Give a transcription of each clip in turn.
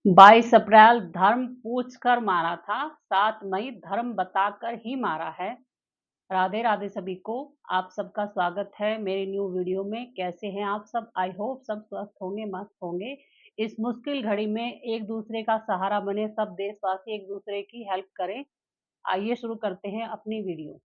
22 अप्रैल धर्म पूछकर मारा था, 7 मई धर्म बताकर ही मारा है। राधे राधे सभी को। आप सबका स्वागत है मेरी न्यू वीडियो में। कैसे हैं आप सब? आई होप सब स्वस्थ होंगे, मस्त होंगे। इस मुश्किल घड़ी में एक दूसरे का सहारा बने, सब देशवासी एक दूसरे की हेल्प करें। आइए शुरू करते हैं अपनी वीडियो।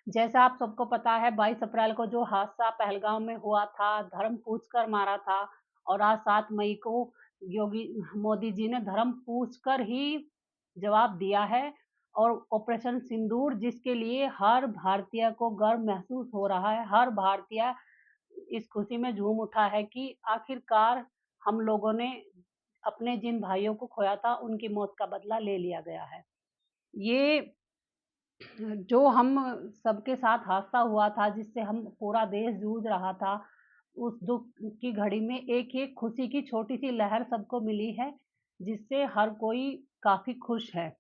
जैसा आप सबको पता है, 22 अप्रैल को जो हादसा पहलगाम में हुआ था, धर्म पूछकर मारा था। और आज 7 मई को योगी मोदी जी ने धर्म पूछकर ही जवाब दिया है। और ऑपरेशन सिंदूर, जिसके लिए हर भारतीय को गर्व महसूस हो रहा है, हर भारतीय इस खुशी में झूम उठा है कि आखिरकार हम लोगों ने अपने जिन भाइयों को खोया था, उनकी मौत का बदला ले लिया गया है। ये जो हम सबके साथ हादसा हुआ था, जिससे हम पूरा देश जूझ रहा था, उस दुख की घड़ी में एक खुशी की छोटी सी लहर सबको मिली है, जिससे हर कोई काफी खुश है।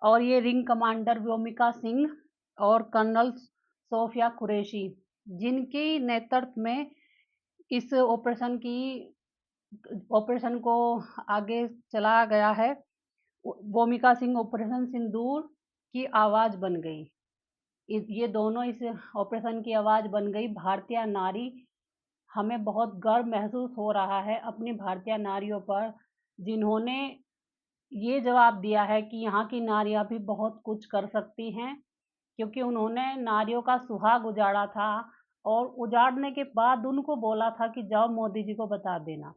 और ये रिंग कमांडर व्योमिका सिंह और कर्नल सोफिया कुरैशी, जिनके नेतृत्व में इस ऑपरेशन को आगे चलाया गया है। व्योमिका सिंह ऑपरेशन सिंदूर की आवाज बन गई। ये दोनों इस ऑपरेशन की आवाज बन गई। भारतीय नारी, हमें बहुत गर्व महसूस हो रहा है अपनी भारतीय नारियों पर, जिन्होंने ये जवाब दिया है कि यहाँ की नारियां भी बहुत कुछ कर सकती हैं, क्योंकि उन्होंने नारियों का सुहाग उजाड़ा था। और उजाड़ने के बाद उनको बोला था कि जाओ मोदी जी को बता देना।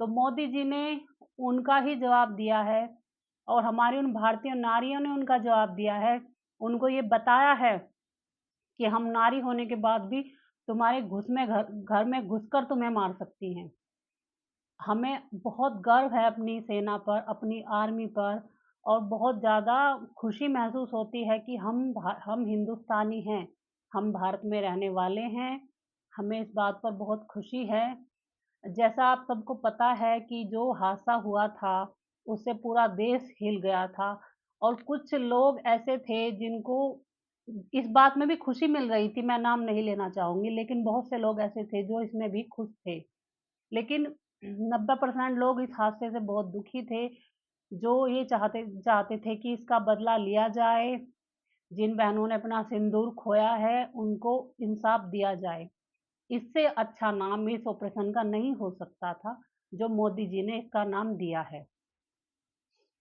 तो मोदी जी ने उनका ही जवाब दिया है, और हमारी उन भारतीय नारियों ने उनका जवाब दिया है। उनको ये बताया है कि हम नारी होने के बाद भी तुम्हारे घर में घुसकर तुम्हें मार सकती हैं। हमें बहुत गर्व है अपनी सेना पर, अपनी आर्मी पर, और बहुत ज़्यादा खुशी महसूस होती है कि हम हिंदुस्तानी हैं, हम भारत में रहने वाले हैं। हमें इस बात पर बहुत खुशी है। जैसा आप सबको पता है कि जो हादसा हुआ था, उससे पूरा देश हिल गया था। और कुछ लोग ऐसे थे जिनको इस बात में भी खुशी मिल रही थी, मैं नाम नहीं लेना चाहूँगी, लेकिन बहुत से लोग ऐसे थे जो इसमें भी खुश थे। लेकिन 90% लोग इस हादसे से बहुत दुखी थे, जो ये चाहते चाहते थे कि इसका बदला लिया जाए। जिन बहनों ने अपना सिंदूर खोया है, उनको इंसाफ दिया जाए। इससे अच्छा नाम इस ऑपरेशन का नहीं हो सकता था, जो मोदी जी ने इसका नाम दिया है।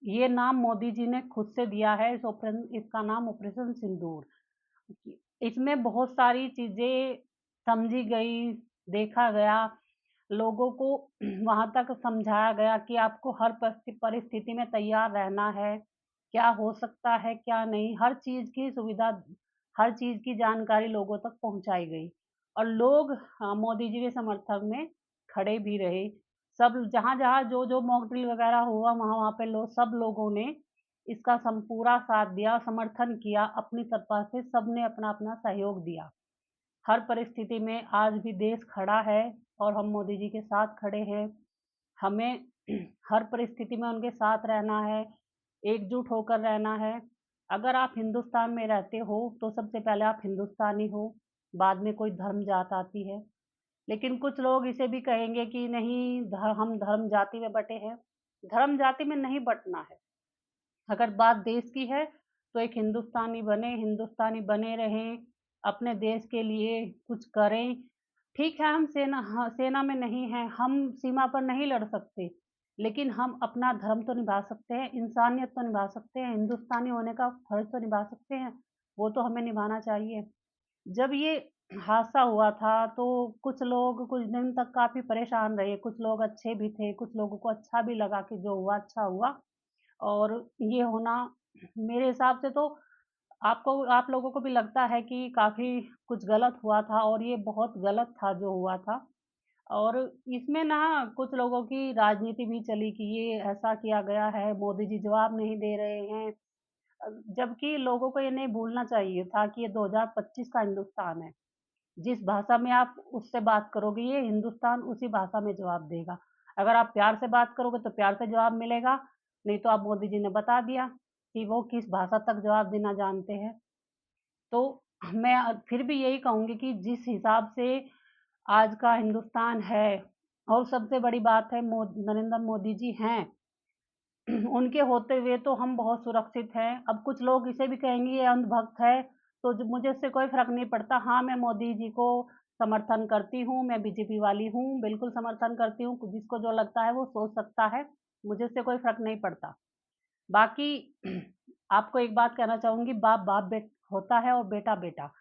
ये नाम मोदी जी ने खुद से दिया है। इसका नाम ऑपरेशन सिंदूर। इसमें बहुत सारी चीजें समझी गई, देखा गया, लोगों को वहां तक समझाया गया कि आपको हर परिस्थिति में तैयार रहना है, क्या हो सकता है क्या नहीं, हर चीज की सुविधा, हर चीज की जानकारी लोगों तक पहुंचाई गई। और लोग मोदी जी के समर्थन में खड़े भी रहे। सब जहां जहां जो जो मॉक ड्रिल वगैरह हुआ, वहां वहां पे सब लोगों ने इसका पूरा साथ दिया, समर्थन किया। अपनी तरफ से सबने अपना अपना सहयोग दिया। हर परिस्थिति में आज भी देश खड़ा है, और हम मोदी जी के साथ खड़े हैं। हमें हर परिस्थिति में उनके साथ रहना है, एकजुट होकर रहना है। अगर आप हिंदुस्तान में रहते हो, तो सबसे पहले आप हिंदुस्तानी हो, बाद में कोई धर्म जात आती है। लेकिन कुछ लोग इसे भी कहेंगे कि नहीं, हम धर्म जाति में बटे हैं। धर्म जाति में नहीं बटना है। अगर बात देश की है, तो एक हिंदुस्तानी बने रहें, अपने देश के लिए कुछ करें। ठीक है, हम सेना में नहीं हैं, हम सीमा पर नहीं लड़ सकते, लेकिन हम अपना धर्म तो निभा सकते हैं, इंसानियत तो निभा सकते हैं, हिंदुस्तानी होने का फर्ज तो निभा सकते हैं। वो तो हमें निभाना चाहिए। जब ये हादसा हुआ था, तो कुछ लोग कुछ दिन तक काफ़ी परेशान रहे, कुछ लोग अच्छे भी थे, कुछ लोगों को अच्छा भी लगा कि जो हुआ अच्छा हुआ। और ये होना, मेरे हिसाब से तो आप लोगों को भी लगता है कि काफ़ी कुछ गलत हुआ था, और ये बहुत गलत था जो हुआ था। और इसमें ना कुछ लोगों की राजनीति भी चली कि ये ऐसा किया गया है, मोदी जी जवाब नहीं दे रहे हैं। जबकि लोगों को ये नहीं भूलना चाहिए था कि ये 2025 का हिंदुस्तान है। जिस भाषा में आप उससे बात करोगे, ये हिंदुस्तान उसी भाषा में जवाब देगा। अगर आप प्यार से बात करोगे तो प्यार से जवाब मिलेगा, नहीं तो आप मोदी जी ने बता दिया कि वो किस भाषा तक जवाब देना जानते हैं। तो मैं फिर भी यही कहूँगी कि जिस हिसाब से आज का हिंदुस्तान है, और सबसे बड़ी बात है नरेंद्र मोदी जी हैं, उनके होते हुए तो हम बहुत सुरक्षित हैं। अब कुछ लोग इसे भी कहेंगे ये अंधभक्त है, तो मुझे इससे कोई फ़र्क नहीं पड़ता। हाँ, मैं मोदी जी को समर्थन करती हूँ, मैं बीजेपी वाली हूँ, बिल्कुल समर्थन करती हूँ। जिसको जो लगता है वो सोच सकता है, मुझे इससे कोई फ़र्क नहीं पड़ता। बाकी आपको एक बात कहना चाहूँगी, बाप बाप होता है और बेटा बेटा।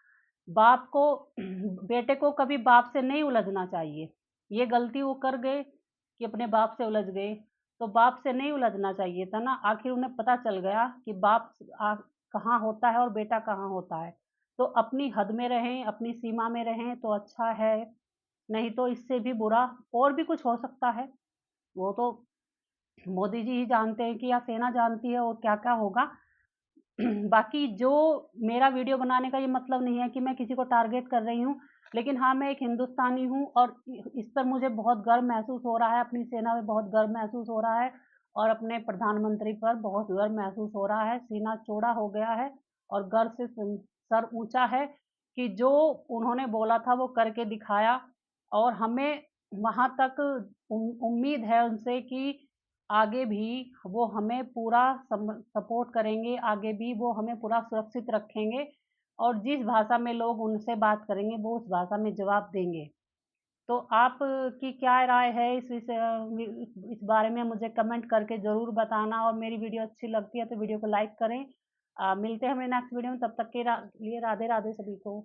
बाप को बेटे को कभी बाप से नहीं उलझना चाहिए। ये गलती वो कर गए कि अपने बाप से उलझ गए, तो बाप से नहीं उलझना चाहिए था ना। आखिर उन्हें पता चल गया कि बाप कहाँ होता है और बेटा कहाँ होता है। तो अपनी हद में रहें, अपनी सीमा में रहें तो अच्छा है, नहीं तो इससे भी बुरा और भी कुछ हो सकता है। वो तो मोदी जी ही जानते हैं कि या सेना जानती है और क्या-क्या होगा। बाकी जो मेरा वीडियो बनाने का ये मतलब नहीं है कि मैं किसी को टारगेट कर रही हूँ, लेकिन हाँ, मैं एक हिंदुस्तानी हूँ और इस पर मुझे बहुत गर्व महसूस हो रहा है, अपनी सेना में बहुत गर्व महसूस हो रहा है और अपने प्रधानमंत्री पर बहुत गर्व महसूस हो रहा है। सीना चौड़ा हो गया है और गर्व से सर ऊँचा है कि जो उन्होंने बोला था वो करके दिखाया और हमें वहाँ तक उम्मीद है उनसे कि आगे भी वो हमें पूरा सपोर्ट करेंगे, आगे भी वो हमें पूरा सुरक्षित रखेंगे और जिस भाषा में लोग उनसे बात करेंगे, वो उस भाषा में जवाब देंगे। तो आप की क्या राय है इस बारे में मुझे कमेंट करके ज़रूर बताना और मेरी वीडियो अच्छी लगती है तो वीडियो को लाइक करें। मिलते हैं हमें नेक्स्ट वीडियो में, तब तक के लिए राधे राधे सभी को।